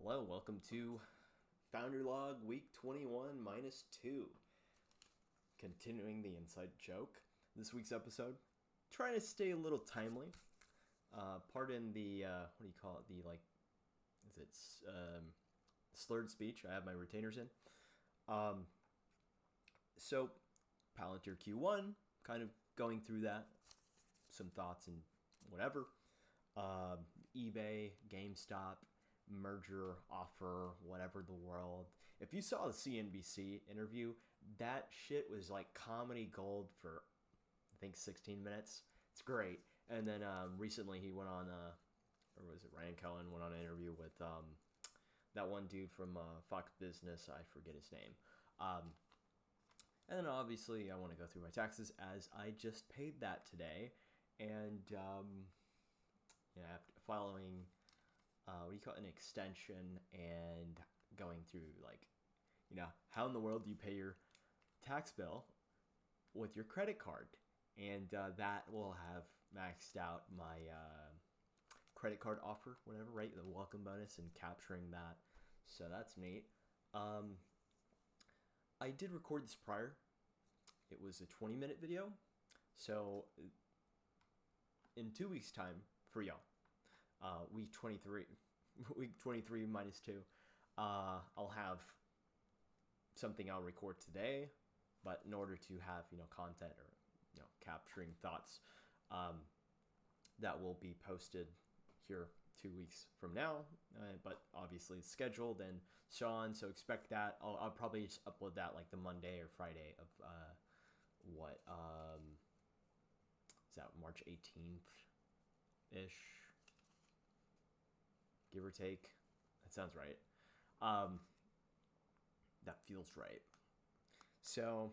Hello, welcome to Founder Log Week 21 minus 2. Continuing the inside joke. This week's episode, trying to stay a little timely. Pardon the, what do you call it? The, is it slurred speech? I have my retainers in. So, Palantir Q1, kind of going through that. Some thoughts and whatever. Ebay-Gamestop. Merger offer, whatever the world. If you saw the CNBC interview, that shit was like comedy gold for I think 16 minutes. It's great. And then recently he went on or was it Ryan Cohen went on an interview with that one dude from Fox Business. I forget his name. And then obviously I want to go through my taxes as I just paid that today, and following what do you call it, an extension, and going through how in the world do you pay your tax bill with your credit card, and that will have maxed out my credit card offer, whatever, right? The welcome bonus and capturing that, so that's neat. I did record this prior. It was a 20-minute video, so in 2 weeks' time for y'all. Week 23 minus 2, I'll have something I'll record today, but in order to have content or capturing thoughts that will be posted here 2 weeks from now, but obviously it's scheduled and so on, so expect that. I'll probably just upload that like the Monday or Friday of is that March 18th ish, give or take. That sounds right. That feels right. So,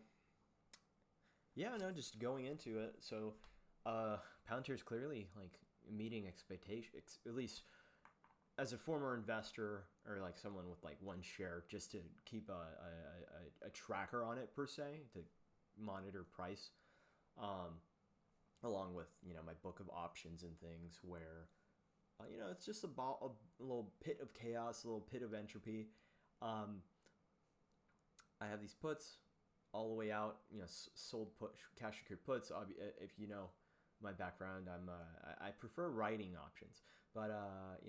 yeah, no, just going into it. So, Palantir's clearly meeting expectations, at least as a former investor or someone with one share, just to keep a tracker on it per se, to monitor price, along with my book of options and things where. It's just a little pit of chaos, a little pit of entropy. I have these puts all the way out, sold put, cash secured puts. If you know my background, I prefer writing options. But,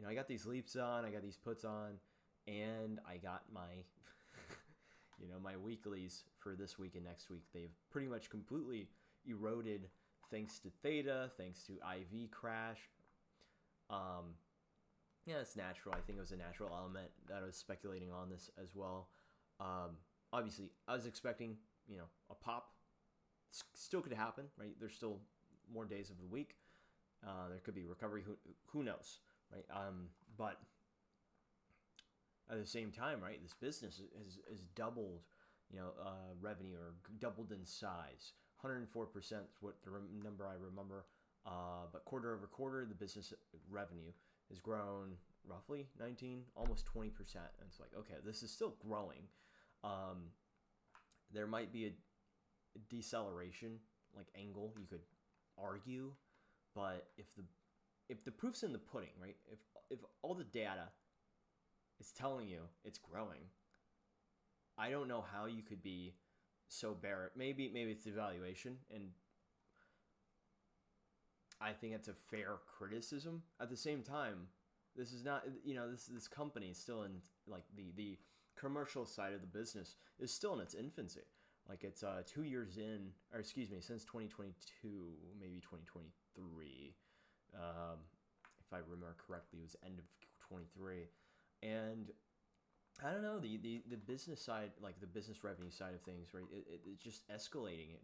I got these leaps on, I got these puts on, and I got my, my weeklies for this week and next week. They've pretty much completely eroded thanks to theta, thanks to IV crash. It's natural. I think it was a natural element that I was speculating on this as well. Obviously, I was expecting, a pop. Still could happen, right? There's still more days of the week. There could be recovery. Who knows, right? But at the same time, right, this business is doubled, revenue, or doubled in size. 104% is what the number I remember. But quarter over quarter, the business revenue has grown roughly 19, almost 20%. And it's okay, this is still growing. There might be a deceleration, angle, you could argue, but if the proof's in the pudding, right? If all the data is telling you it's growing, I don't know how you could be so bearish. Maybe it's the valuation, and I think it's a fair criticism. At the same time, this is not, this company is still in, the commercial side of the business is still in its infancy. It's 2 years in, or excuse me, since 2022, maybe 2023. If I remember correctly, it was end of 23. And I don't know, the business side, the business revenue side of things, right? It's just escalating,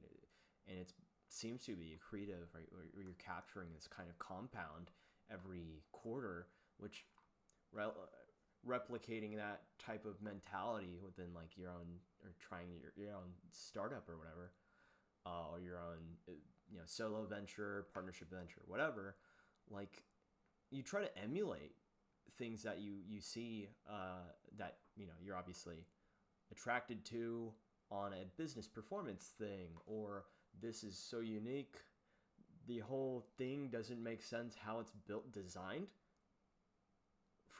and it's seems to be accretive, right? Where you're capturing this kind of compound every quarter, which replicating that type of mentality within your own, or trying your own startup or whatever, or your own solo venture, partnership venture, whatever. You try to emulate things that you see that you're obviously attracted to on a business performance thing, or this is so unique, the whole thing doesn't make sense how it's built, designed.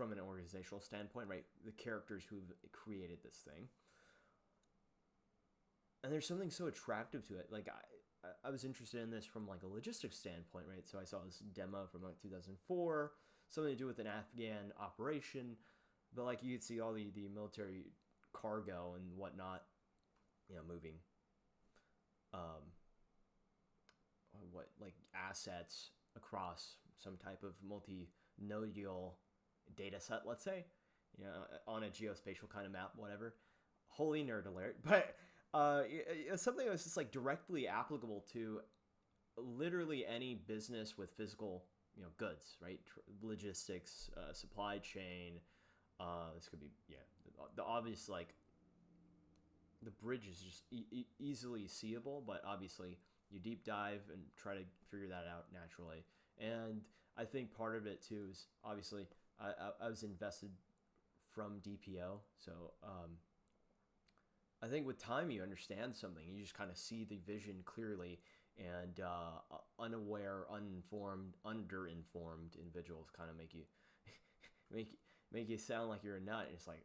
from an organizational standpoint, right? The characters who've created this thing. And there's something so attractive to it. Like I was interested in this from like a logistics standpoint, right? So I saw this demo from like 2004, something to do with an Afghan operation, but like you could see all the military cargo and whatnot, moving, what like assets across some type of multi-nodal data set, let's say, on a geospatial kind of map, whatever. Holy nerd alert, but it's something that was just like directly applicable to literally any business with physical, goods, right? Logistics, supply chain. This could be, the obvious, like the bridge is just easily seeable, but obviously you deep dive and try to figure that out naturally. And I think part of it too is obviously I was invested from DPO, so I think with time you understand something. You just kind of see the vision clearly, and unaware, uninformed, underinformed individuals kind of make you make you sound like you're a nut. And it's like,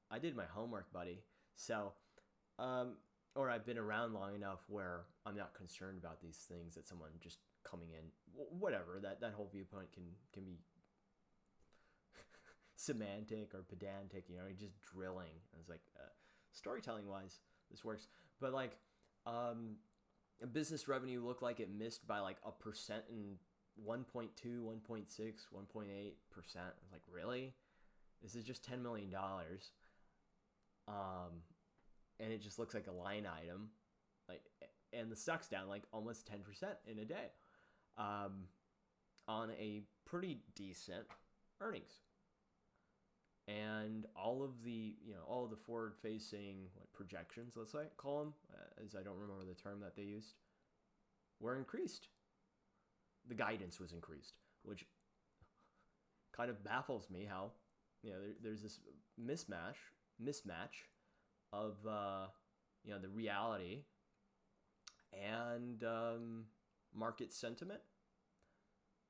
I did my homework, buddy. So, or I've been around long enough where I'm not concerned about these things that someone just coming in, whatever. That whole viewpoint can be semantic or pedantic. You're just drilling. And it's like, storytelling wise, this works. But like, business revenue looked like it missed by like 1% in 1.2, 1.6, 1.8%. I was like, really? This is just $10 million. And it just looks like a line item. Like, and the stock's down like almost 10% in a day. On a pretty decent earnings. And all of the forward-facing projections, let's say, call them, as I don't remember the term that they used, were increased. The guidance was increased, which kind of baffles me how, there's this mismatch of, the reality and market sentiment.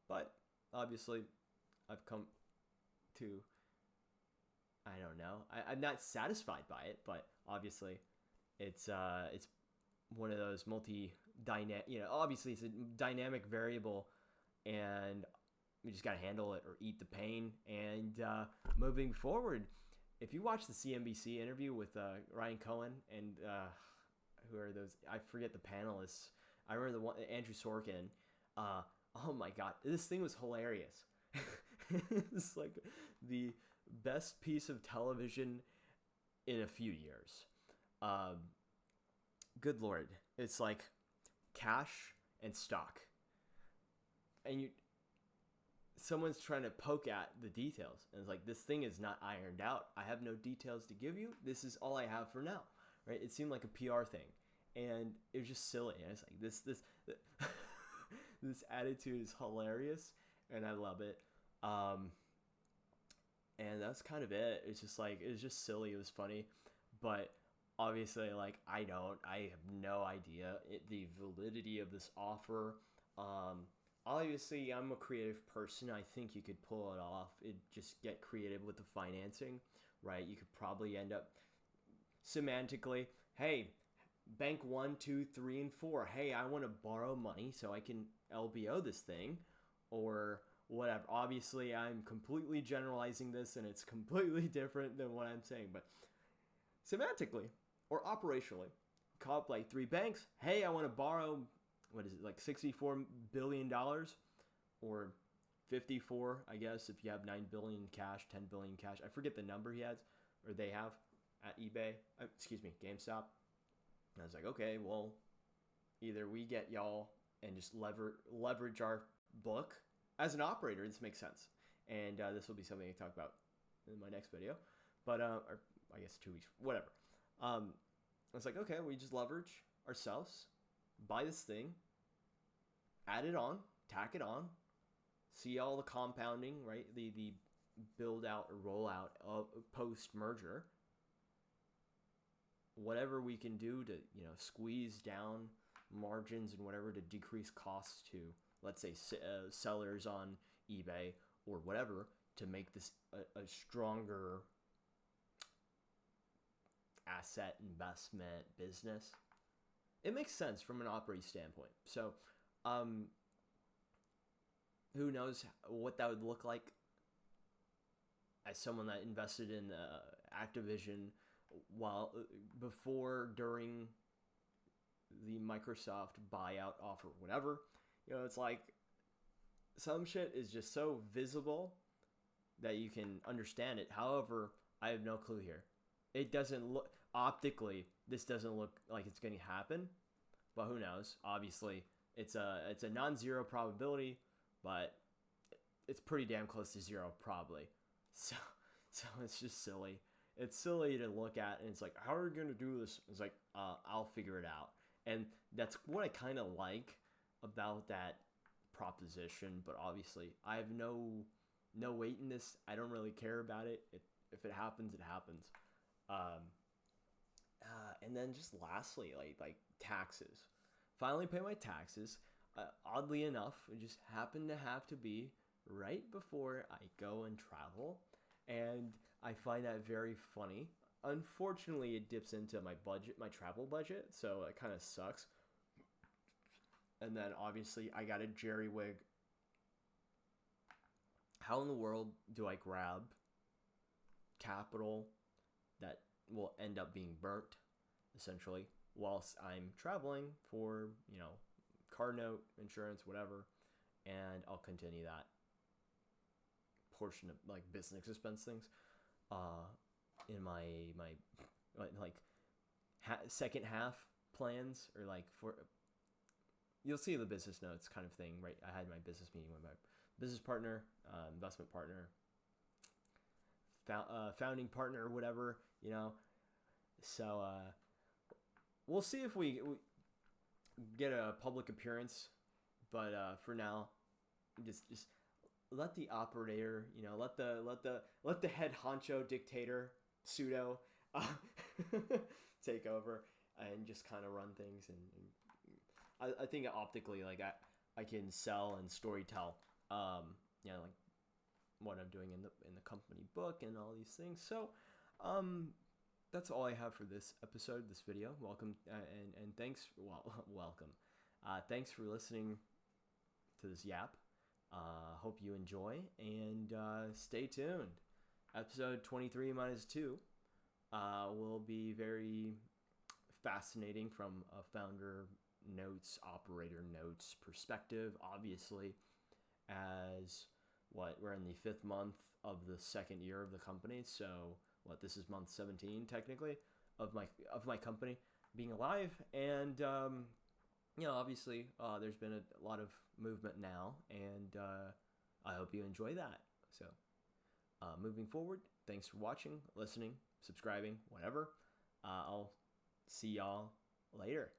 But obviously, I've come to, I don't know, I'm not satisfied by it, but obviously it's one of those multi-dynamic, obviously it's a dynamic variable, and we just got to handle it or eat the pain. And moving forward, if you watch the CNBC interview with Ryan Cohen and who are those? I forget the panelists. I remember the one, Andrew Sorkin. Oh my God, this thing was hilarious. It's like the best piece of television in a few years. Good Lord, it's like cash and stock, and someone's trying to poke at the details, and it's like, this thing is not ironed out. I have no details to give you. This is all I have for now, right? It seemed like a PR thing, and it was just silly. And it's like this this attitude is hilarious, and I love it. And that's kind of it. It's just like, it was just silly. It was funny, but obviously, like, I have no idea the validity of this offer. Obviously, I'm a creative person. I think you could pull it off. Just get creative with the financing, right? You could probably end up semantically, hey, bank 1, 2, 3, and 4. Hey, I want to borrow money so I can LBO this thing, or whatever. Obviously, I'm completely generalizing this, and it's completely different than what I'm saying. But semantically or operationally, call up like 3 banks. Hey, I want to borrow, what is it, like $64 billion, or 54, I guess, if you have $9 billion cash, $10 billion cash. I forget the number he has, or they have at eBay. GameStop. And I was like, okay, well, either we get y'all and just leverage our book. As an operator, this makes sense. And this will be something I talk about in my next video. But, or I guess 2 weeks, whatever. I was like, okay, we just leverage ourselves, buy this thing, add it on, tack it on, see all the compounding, right? The build out or roll out of post-merger. Whatever we can do to, squeeze down margins and whatever to decrease costs to, let's say, sellers on eBay or whatever, to make this a stronger asset investment business. It makes sense from an operating standpoint. So, who knows what that would look like as someone that invested in Activision during the Microsoft buyout offer, whatever. It's like some shit is just so visible that you can understand it. However, I have no clue here. It doesn't look optically. This doesn't look like it's going to happen, but who knows? Obviously, it's a non-zero probability, but it's pretty damn close to zero probably. So it's just silly. It's silly to look at, and it's like, how are we going to do this? It's like, I'll figure it out. And that's what I kind of like about that proposition. But obviously, I have no weight in this. I don't really care about it. If it happens, it happens. And then just lastly, like taxes. Finally pay my taxes. Oddly enough, it just happened to have to be right before I go and travel. And I find that very funny. Unfortunately, it dips into my travel budget, so it kind of sucks. And then obviously I got a jerry-wig. How in the world do I grab capital that will end up being burnt, essentially, whilst I'm traveling for, car note, insurance, whatever, and I'll continue that portion of like business expense things in my second half plans, or like for, you'll see the business notes kind of thing, right? I had my business meeting with my business partner, investment partner, founding partner, whatever, so we'll see if we get a public appearance, but for now, just let the operator, let the head honcho dictator pseudo take over and just kind of run things. And I think optically, like I can sell and storytell, like what I'm doing in the company book and all these things. So, that's all I have for this episode, this video. Welcome, and thanks. Welcome. Thanks for listening to this yap. Hope you enjoy, and stay tuned. Episode 23 minus 2 will be very fascinating from a founder notes, operator notes perspective, obviously, as we're in the 5th month of the 2nd year of the company. So this is month 17 technically of my company being alive, and obviously there's been a lot of movement now, and I hope you enjoy that. So moving forward, thanks for watching, listening, subscribing, whatever. I'll see y'all later.